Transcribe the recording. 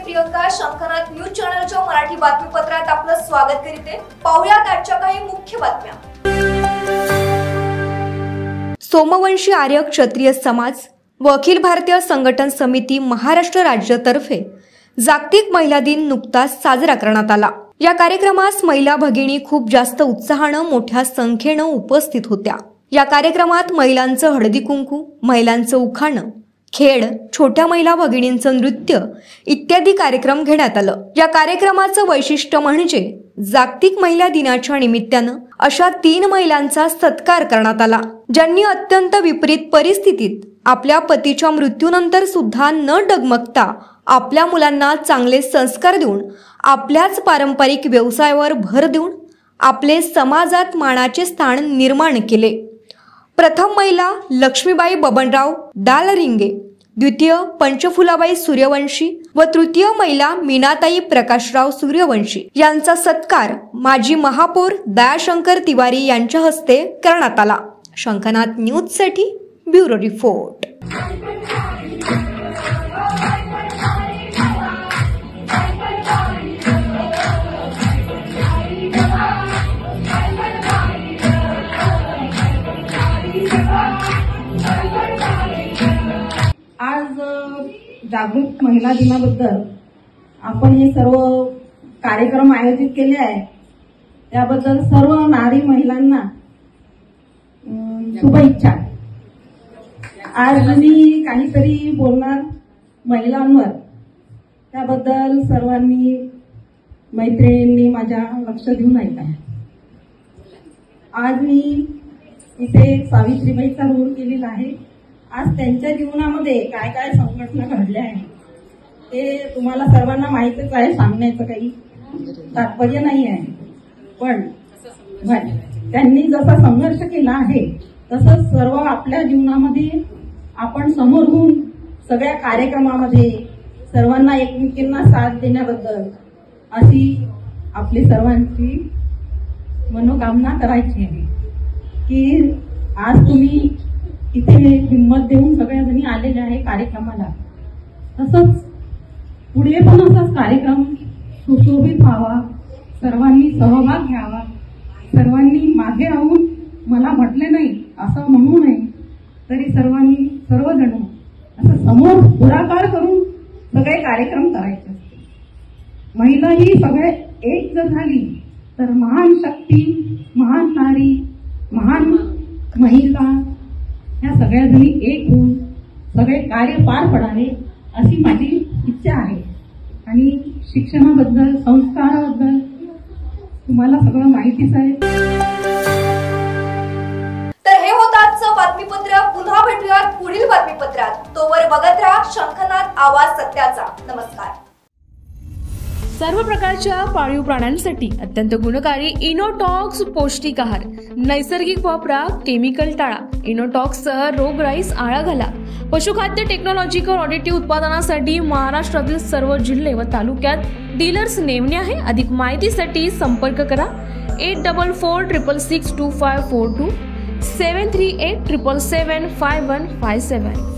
Priyanka Shankhnath news चॅनलच्या मराठी बातमीपत्रात आपलं स्वागत करते। पाहुयात आजच्या काही मुख्य बातम्या। सोमवंशी आर्य क्षत्रिय समाज व अखिल भारतीय संघटन समिती महाराष्ट्र राज्यातर्फे जागतिक महिला दिन नुकताच साजरा करण्यात आला। या कार्यक्रमास महिला भगिनी खूप जास्त उत्साहाने मोठ्या संख्येने उपस्थित होत्या। या कार्यक्रमात महिलांचं हळदी कुंकू, महिलांचं उखाणं, खेळ, छोट्या महिला भगिनींचं नृत्य इत्यादी कार्यक्रम घेण्यात आलं। या कार्यक्रमाचं वैशिष्ट्य म्हणजे जागतिक महिला दिनाच्या निमित्तानं अशा 3 महिलांचा सत्कार करण्यात आला, ज्यांनी अत्यंत विपरीत परिस्थितीत आपल्या पतीच्या मृत्यूनंतर सुद्धा न डगमगता आपल्या मुलांना चांगले संस्कार देऊन आपल्याच पारंपरिक व्यवसायावर भर देऊन आपले समाजात मानाचे स्थान निर्माण केले। प्रथम महिला लक्ष्मीबाई बबनराव डालरिंगे, द्वितीय पंचफुलाबाई सूर्यवंशी व तृतीय महिला मीनाताई प्रकाशराव सूर्यवंशी यांचा सत्कार माजी महापौर दयाशंकर तिवारी यांच्या हस्ते करण्यात आला। शंखनाथ न्यूज साठी ब्युरो रिपोर्ट। आज जागृत महिला दिनाबद्दल आपण हे सर्व कार्यक्रम आयोजित केले आहे, त्याबद्दल सर्व नारी महिलांना शुभेच्छा। आज मी काहीतरी बोलणार महिलांवर, त्याबद्दल सर्वांनी मैत्रिणींनी माझ्या लक्ष देऊन ऐका। आज मी इथे सावित्रीबाईचा रोल केलेला आहे। आज त्यांच्या जीवनामध्ये काय काय संघटना घडल्या आहेत ते तुम्हाला सर्वांना माहितीच आहे, सांगण्याचं काही तात्पर्य नाही आहे। पण त्यांनी जसा संघर्ष केला आहे तसंच सर्व आपल्या जीवनामध्ये आपण समोर होऊन सगळ्या कार्यक्रमामध्ये सर्वांना एकमेकींना साथ देण्याबद्दल अशी आपली सर्वांची मनोकामना करायची आहे की आज तुम्ही इथे हिंमत देऊन सगळ्या जणी आलेल्या आहे कार्यक्रमाला। तसंच पुढे पण असाच कार्यक्रम सुशोभित व्हावा, सर्वांनी सहभाग घ्यावा, सर्वांनी मागे राहून मला म्हटले नाही असं म्हणू नये, तरी सर्वांनी सर्वजण असं समोर पुढाकार करून सगळे कार्यक्रम करायचे असते। महिला ही सगळे एक जर झाली तर महान शक्ती, महान नारी, महान महिला ह्या सगळ्या जणी एक होऊन सगळे कार्य पार पडावे अशी माझी इच्छा आहे। आणि शिक्षणाबद्दल, संस्काराबद्दल तुम्हाला सगळं माहितीच आहे। तर हे होतं आजचं बातमीपत्र। पुन्हा भेटूयात पुढील बातमीपत्रात। तोवर बघत राहा शंखनाथ आवाज सत्याचा। नमस्कार। सर्व प्रकारच्या पाळीव प्राण्यांसाठी अत्यंत गुणकारी इनोटॉक्स पौष्टिक आहार, नैसर्गिक वापरा, केमिकल टाळा। इनोटॉक्ससह रोगराईस आळा घाला। पशुखाद्य टेक्नॉलॉजिकल ऑडिटिव्ह उत्पादनासाठी महाराष्ट्रातील सर्व जिल्हे व तालुक्यात डीलर्स नेमणे आहे। अधिक माहितीसाठी संपर्क करा 8446662542 738777557।